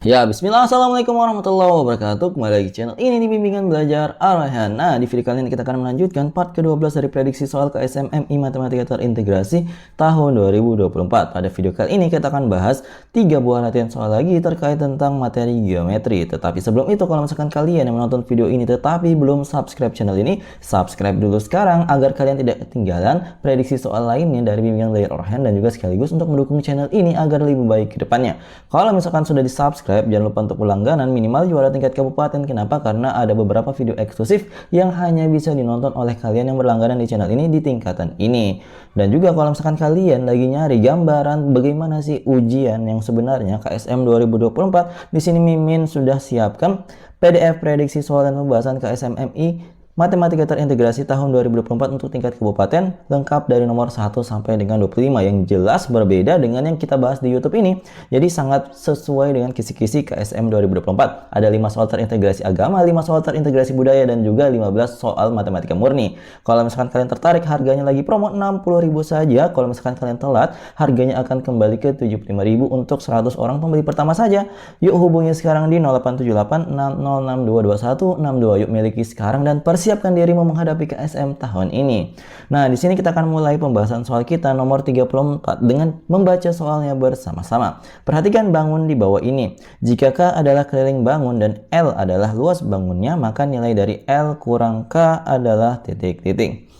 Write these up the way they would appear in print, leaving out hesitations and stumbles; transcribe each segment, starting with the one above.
Ya, bismillah, assalamualaikum warahmatullahi wabarakatuh. Kembali lagi channel ini di Bimbingan Belajar Ar-Rayhan. Nah, di video kali ini kita akan melanjutkan part ke-12 dari prediksi soal KSMMI Matematika Terintegrasi tahun 2024. Pada video kali ini kita akan bahas 3 buah latihan soal lagi terkait tentang materi geometri. Tetapi sebelum itu, kalau misalkan kalian yang menonton video ini tetapi belum subscribe channel ini, subscribe dulu sekarang agar kalian tidak ketinggalan prediksi soal lainnya dari Bimbingan Belajar Ar-Rayhan dan juga sekaligus untuk mendukung channel ini agar lebih baik ke depannya. Kalau misalkan sudah di-subscribe, jangan lupa untuk berlangganan minimal juara tingkat kabupaten. Kenapa? Karena ada beberapa video eksklusif yang hanya bisa dinonton oleh kalian yang berlangganan di channel ini di tingkatan ini. Dan juga kalau misalkan kalian lagi nyari gambaran bagaimana sih ujian yang sebenarnya KSM 2024, di sini Mimin sudah siapkan PDF prediksi soal dan pembahasan KSMMI Matematika Terintegrasi tahun 2024 untuk tingkat kabupaten, lengkap dari nomor 1 sampai dengan 25, yang jelas berbeda dengan yang kita bahas di YouTube ini. Jadi sangat sesuai dengan kisi-kisi KSM 2024. Ada 5 soal terintegrasi agama, 5 soal terintegrasi budaya, dan juga 15 soal matematika murni. Kalau misalkan kalian tertarik, harganya lagi promo 60.000 saja. Kalau misalkan kalian telat, harganya akan kembali ke 75.000 untuk 100 orang pembeli pertama saja. Yuk hubungi sekarang di 0878 60622162. Yuk miliki sekarang dan persiapkan dirimu menghadapi KSM tahun ini. Nah, di sini kita akan mulai pembahasan soal kita nomor 34 dengan membaca soalnya bersama-sama. Perhatikan bangun di bawah ini. Jika K adalah keliling bangun dan L adalah luas bangunnya, maka nilai dari L kurang K adalah titik-titik.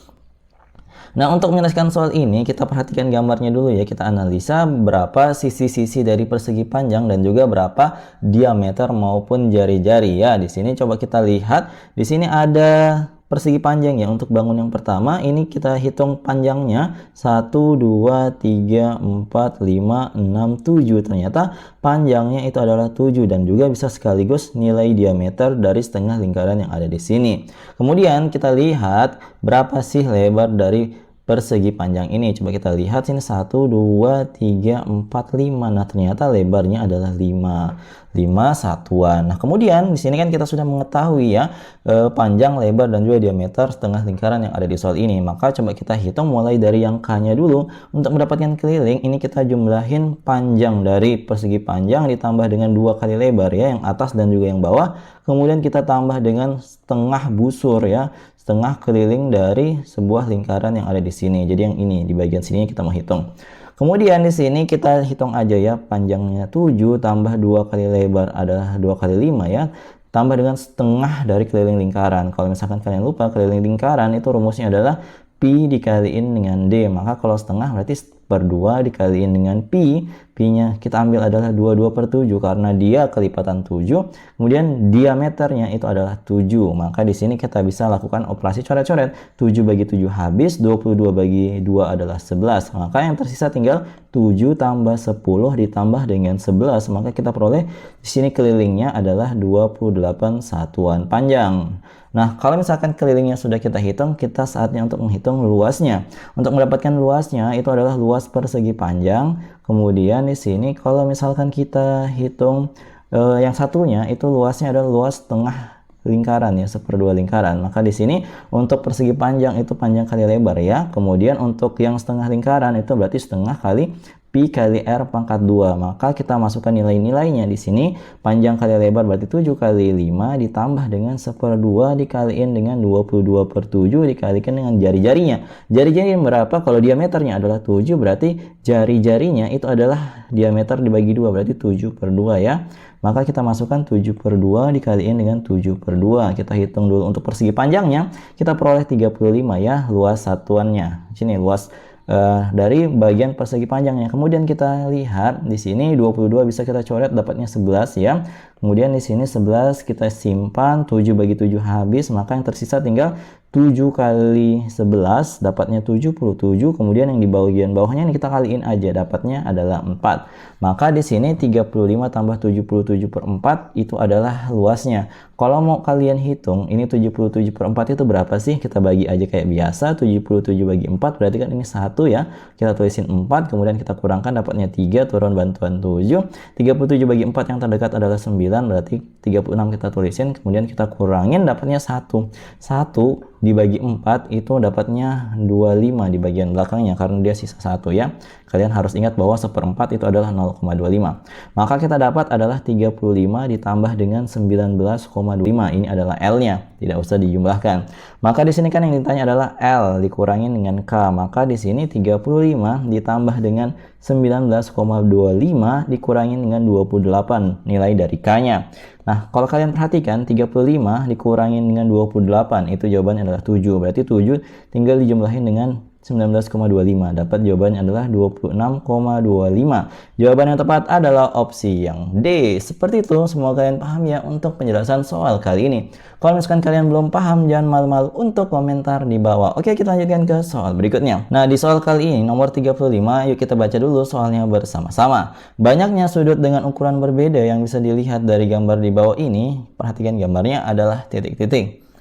Nah, untuk menyelesaikan soal ini, kita perhatikan gambarnya dulu ya. Kita analisa berapa sisi-sisi dari persegi panjang dan juga berapa diameter maupun jari-jari ya. Di sini coba kita lihat. Di sini ada persegi panjang ya. Untuk bangun yang pertama ini kita hitung panjangnya 1, 2, 3, 4, 5, 6, 7. Ternyata panjangnya itu adalah 7 dan juga bisa sekaligus nilai diameter dari setengah lingkaran yang ada di sini. Kemudian kita lihat berapa sih lebar dari persegi panjang ini. Coba kita lihat sini 1, 2, 3, 4, 5. Nah, ternyata lebarnya adalah 5 satuan. Nah, kemudian di sini kan kita sudah mengetahui ya panjang, lebar, dan juga diameter setengah lingkaran yang ada di soal ini. Maka coba kita hitung mulai dari yang K-nya dulu. Untuk mendapatkan keliling, ini kita jumlahin panjang dari persegi panjang ditambah dengan 2 kali lebar ya, yang atas dan juga yang bawah. Kemudian kita tambah dengan setengah busur ya, setengah keliling dari sebuah lingkaran yang ada di sini. Jadi yang ini di bagian sini kita mau hitung. Kemudian di sini kita hitung aja ya, panjangnya 7 tambah 2 kali lebar adalah 2 kali 5 ya, tambah dengan setengah dari keliling lingkaran. Kalau misalkan kalian lupa, keliling lingkaran itu rumusnya adalah pi dikaliin dengan d. Maka kalau setengah berarti per 2 dikaliin dengan pi. Pi-nya kita ambil adalah 22/7 karena dia kelipatan 7. Kemudian diameternya itu adalah 7. Maka di sini kita bisa lakukan operasi coret-coret. 7 bagi 7 habis, 22 bagi 2 adalah 11. Maka yang tersisa tinggal 7 tambah 10 ditambah dengan 11. Maka kita peroleh di sini kelilingnya adalah 28 satuan panjang. Nah, kalau misalkan kelilingnya sudah kita hitung, kita saatnya untuk menghitung luasnya. Untuk mendapatkan luasnya itu adalah luas persegi panjang. Kemudian di sini kalau misalkan kita hitung yang satunya itu luasnya adalah luas setengah lingkaran ya, 1/2 lingkaran. Maka di sini untuk persegi panjang itu panjang kali lebar ya. Kemudian untuk yang setengah lingkaran itu berarti setengah kali pi kali r pangkat 2. Maka kita masukkan nilai-nilainya di sini. Panjang kali lebar berarti 7 kali 5 ditambah dengan 1/2 dikaliin dengan 22/7 dikalikan dengan jari-jarinya. Jari-jarinya berapa? Kalau diameternya adalah 7 berarti jari-jarinya itu adalah diameter dibagi 2 berarti 7/2 ya. Maka kita masukkan 7/2 dikaliin dengan 7/2. Kita hitung dulu untuk persegi panjangnya. Kita peroleh 35 ya luas satuannya. Sini luas dari bagian persegi panjangnya. Kemudian kita lihat di sini 22 bisa kita coret dapatnya 11 ya. Kemudian di sini 11 kita simpan, 7 bagi 7 habis, maka yang tersisa tinggal 7 kali 11 dapatnya 77. Kemudian yang di bagian bawahnya ini kita kaliin aja, dapatnya adalah 4. Maka di sini 35 tambah 77/4 itu adalah luasnya. Kalau mau kalian hitung ini 77/4 itu berapa sih? Kita bagi aja kayak biasa, 77 bagi 4 berarti kan ini 1 ya. Kita tulisin 4, kemudian kita kurangkan dapatnya 3, turun bantuan 7. 37 bagi 4 yang terdekat adalah 9, berarti 36 kita tulisin, kemudian kita kurangin dapatnya 1. 1 dibagi 4 itu dapatnya 25 di bagian belakangnya karena dia sisa 1 ya. Kalian harus ingat bahwa 1/4 itu adalah 0,25. Maka kita dapat adalah 35 ditambah dengan 19,25. Ini adalah L-nya, tidak usah dijumlahkan. Maka di sini kan yang ditanya adalah L dikurangin dengan K. Maka di sini 35 ditambah dengan 19,25 dikurangin dengan 28 nilai dari K-nya. Nah, kalau kalian perhatikan 35 dikurangin dengan 28 itu jawabannya adalah 7. Berarti 7 tinggal dijumlahin dengan 19,25. Dapat jawabannya adalah 26,25. Jawaban yang tepat adalah opsi yang D. Seperti itu, semoga kalian paham ya untuk penjelasan soal kali ini. Kalau misalkan kalian belum paham, jangan malu-malu untuk komentar di bawah. Oke, kita lanjutkan ke soal berikutnya. Nah, di soal kali ini nomor 35, yuk kita baca dulu soalnya bersama-sama. Banyaknya sudut dengan ukuran berbeda yang bisa dilihat dari gambar di bawah ini. Perhatikan gambarnya adalah titik-titik.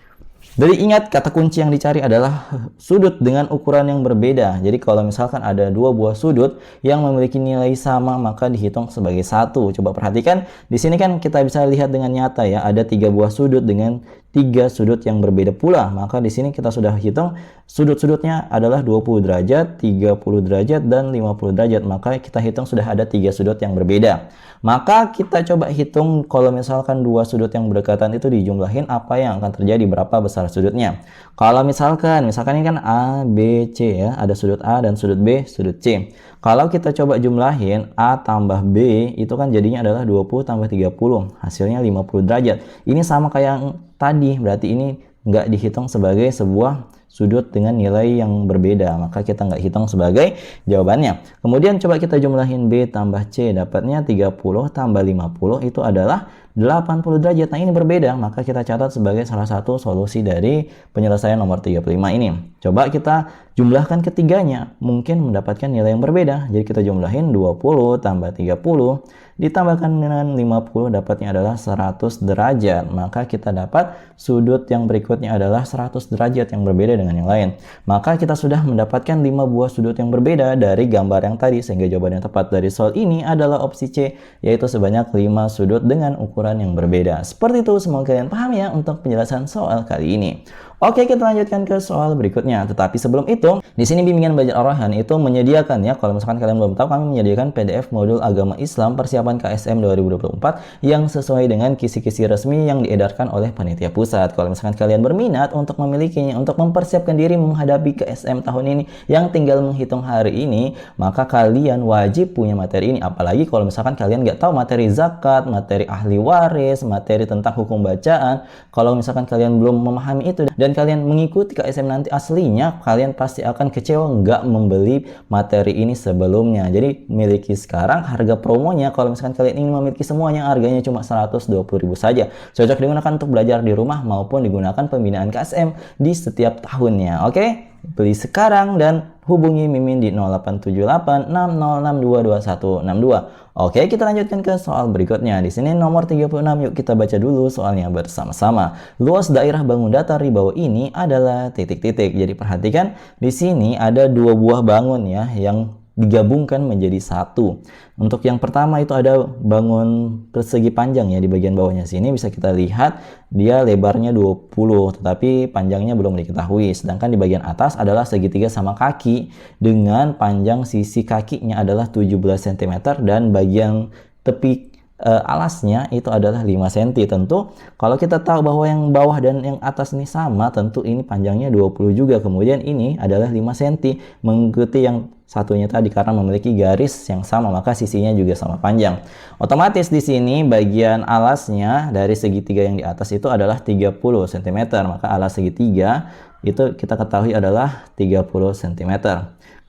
Jadi ingat, kata kunci yang dicari adalah sudut dengan ukuran yang berbeda. Jadi kalau misalkan ada dua buah sudut yang memiliki nilai sama, maka dihitung sebagai satu. Coba perhatikan, di sini kan kita bisa lihat dengan nyata ya, ada 3 buah sudut dengan 3 sudut yang berbeda pula. Maka di sini kita sudah hitung sudut-sudutnya adalah 20 derajat, 30 derajat, dan 50 derajat. Maka kita hitung sudah ada 3 sudut yang berbeda. Maka kita coba hitung kalau misalkan 2 sudut yang berdekatan itu dijumlahin, apa yang akan terjadi, berapa besar sudutnya. Kalau misalkan ini kan A, B, C ya, ada sudut A dan sudut B, sudut C. Kalau kita coba jumlahin A tambah B, itu kan jadinya adalah 20 tambah 30, hasilnya 50 derajat. Ini sama kayak yang tadi, berarti ini nggak dihitung sebagai sebuah sudut dengan nilai yang berbeda, maka kita nggak hitung sebagai jawabannya. Kemudian coba kita jumlahin B tambah C, dapatnya 30 tambah 50 itu adalah 80 derajat. Nah, ini berbeda, maka kita catat sebagai salah satu solusi dari penyelesaian nomor 35 ini. Coba kita jumlahkan ketiganya, mungkin mendapatkan nilai yang berbeda. Jadi kita jumlahin 20 tambah 30 ditambahkan dengan 50, dapatnya adalah 100 derajat. Maka kita dapat sudut yang berikutnya adalah 100 derajat yang berbeda dengan yang lain. Maka kita sudah mendapatkan 5 buah sudut yang berbeda dari gambar yang tadi, sehingga jawaban yang tepat dari soal ini adalah opsi C, yaitu sebanyak 5 sudut dengan ukuran yang berbeda. Seperti itu, semoga kalian paham ya untuk penjelasan soal kali ini. Oke, kita lanjutkan ke soal berikutnya. Tetapi sebelum itu, di sini bimbingan belajar Ar-Rayhan itu menyediakan ya, kalau misalkan kalian belum tahu, kami menyediakan PDF modul agama Islam persiapan KSM 2024 yang sesuai dengan kisi-kisi resmi yang diedarkan oleh panitia pusat. Kalau misalkan kalian berminat untuk memilikinya, untuk mempersiapkan diri menghadapi KSM tahun ini yang tinggal menghitung hari ini, maka kalian wajib punya materi ini. Apalagi kalau misalkan kalian nggak tahu materi zakat, materi ahli waris, materi tentang hukum bacaan. Kalau misalkan kalian belum memahami itu dan kalian mengikuti KSM nanti aslinya, kalian pasti akan kecewa nggak membeli materi ini sebelumnya. Jadi miliki sekarang, harga promonya kalau misalkan kalian ingin memiliki semuanya harganya cuma 120.000 saja. Cocok digunakan untuk belajar di rumah maupun digunakan pembinaan KSM di setiap tahunnya. Oke? Beli sekarang dan hubungi Mimin di 087860622162. Oke, kita lanjutkan ke soal berikutnya. Di sini nomor 36, yuk kita baca dulu soalnya bersama-sama. Luas daerah bangun datar di bawah ini adalah titik-titik. Jadi perhatikan di sini ada 2 buah bangun ya yang digabungkan menjadi satu. Untuk yang pertama itu ada bangun persegi panjang ya, di bagian bawahnya sini bisa kita lihat dia lebarnya 20 tetapi panjangnya belum diketahui. Sedangkan di bagian atas adalah segitiga sama kaki dengan panjang sisi kakinya adalah 17 cm dan bagian tepi alasnya itu adalah 5 cm. Tentu kalau kita tahu bahwa yang bawah dan yang atas ini sama, tentu ini panjangnya 20 juga. Kemudian ini adalah 5 cm mengikuti yang satunya tadi karena memiliki garis yang sama, maka sisinya juga sama panjang. Otomatis di sini bagian alasnya dari segitiga yang di atas itu adalah 30 cm. Maka alas segitiga itu kita ketahui adalah 30 cm.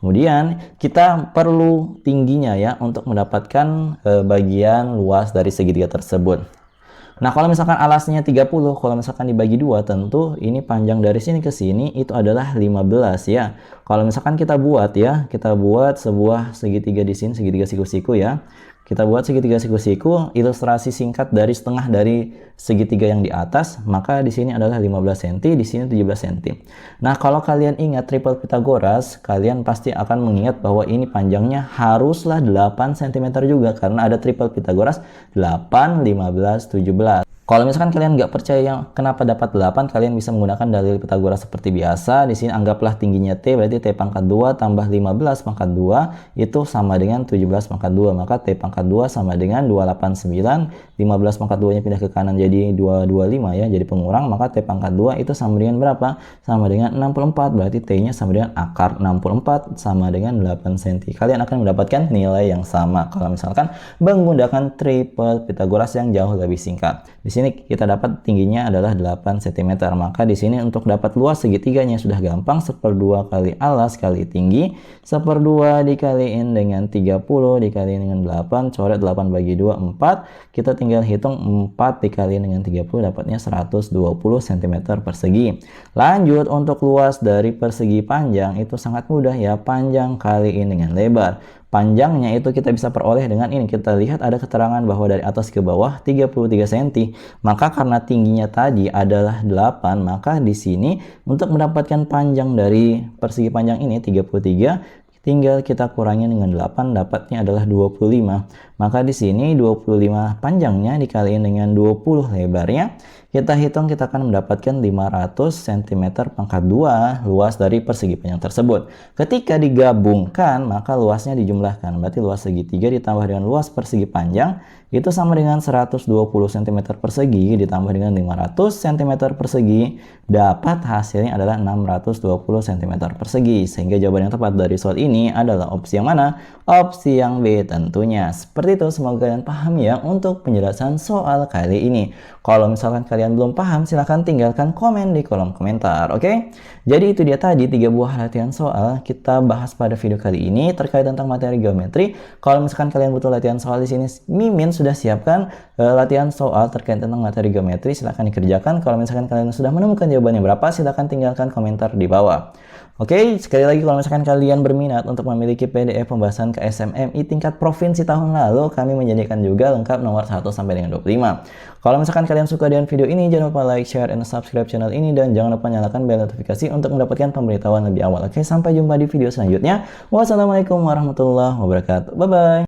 Kemudian kita perlu tingginya ya untuk mendapatkan bagian luas dari segitiga tersebut. Nah, kalau misalkan alasnya 30, kalau misalkan dibagi 2, tentu ini panjang dari sini ke sini itu adalah 15 ya. Kalau misalkan kita buat sebuah segitiga di sini, segitiga siku-siku ya. Kita buat segitiga siku-siku, ilustrasi singkat dari setengah dari segitiga yang di atas, maka di sini adalah 15 cm, di sini 17 cm. Nah, kalau kalian ingat triple Pythagoras, kalian pasti akan mengingat bahwa ini panjangnya haruslah 8 cm juga karena ada triple Pythagoras 8, 15, 17. Kalau misalkan kalian nggak percaya yang kenapa dapat 8, kalian bisa menggunakan dalil Pythagoras seperti biasa. Di sini anggaplah tingginya T, berarti T pangkat 2 tambah 15 pangkat 2 itu sama dengan 17 pangkat 2. Maka T pangkat 2 sama dengan 289. 15 pangkat 2-nya pindah ke kanan jadi 225 ya, jadi pengurang. Maka T pangkat 2 itu sama dengan berapa? Sama dengan 64. Berarti T-nya sama dengan akar 64 sama dengan 8 cm. Kalian akan mendapatkan nilai yang sama kalau misalkan menggunakan triple Pythagoras yang jauh lebih singkat. Di sini kita dapat tingginya adalah 8 cm. Maka di sini untuk dapat luas segitiganya sudah gampang. 1/2 kali alas kali tinggi. 1/2 dikaliin dengan 30 dikaliin dengan 8. Coret 8 bagi 2, 4. Kita tinggal hitung 4 dikaliin dengan 30 dapatnya 120 cm persegi. Lanjut untuk luas dari persegi panjang itu sangat mudah ya. Panjang kaliin dengan lebar. Panjangnya itu kita bisa peroleh dengan ini. Kita lihat ada keterangan bahwa dari atas ke bawah 33 cm. Maka karena tingginya tadi adalah 8, maka di sini untuk mendapatkan panjang dari persegi panjang ini 33, tinggal kita kurangi dengan 8, dapatnya adalah 25. Maka di sini 25 panjangnya dikaliin dengan 20 lebarnya. Kita hitung, kita akan mendapatkan 500 cm pangkat 2 luas dari persegi panjang tersebut. Ketika digabungkan, maka luasnya dijumlahkan. Berarti luas segitiga ditambah dengan luas persegi panjang itu sama dengan 120 cm persegi ditambah dengan 500 cm persegi. Dapat hasilnya adalah 620 cm persegi. Sehingga jawaban yang tepat dari soal ini adalah opsi yang mana? Opsi yang B tentunya. Seperti itu, semoga kalian paham ya untuk penjelasan soal kali ini. Kalau misalkan kalian belum paham, silahkan tinggalkan komen di kolom komentar, oke? Jadi itu dia tadi 3 buah latihan soal kita bahas pada video kali ini terkait tentang materi geometri. Kalau misalkan kalian butuh latihan soal di sini, Mimin sudah siapkan latihan soal terkait tentang materi geometri. Silahkan dikerjakan. Kalau misalkan kalian sudah menemukan jawabannya berapa, silahkan tinggalkan komentar di bawah. Oke, sekali lagi kalau misalkan kalian berminat untuk memiliki PDF pembahasan KSMMI tingkat provinsi tahun lalu, kami menyediakan juga lengkap nomor 1 sampai dengan 25. Kalau misalkan kalian suka dengan video ini, jangan lupa like, share, and subscribe channel ini, dan jangan lupa nyalakan bel notifikasi untuk mendapatkan pemberitahuan lebih awal. Oke, sampai jumpa di video selanjutnya. Wassalamualaikum warahmatullahi wabarakatuh. Bye-bye.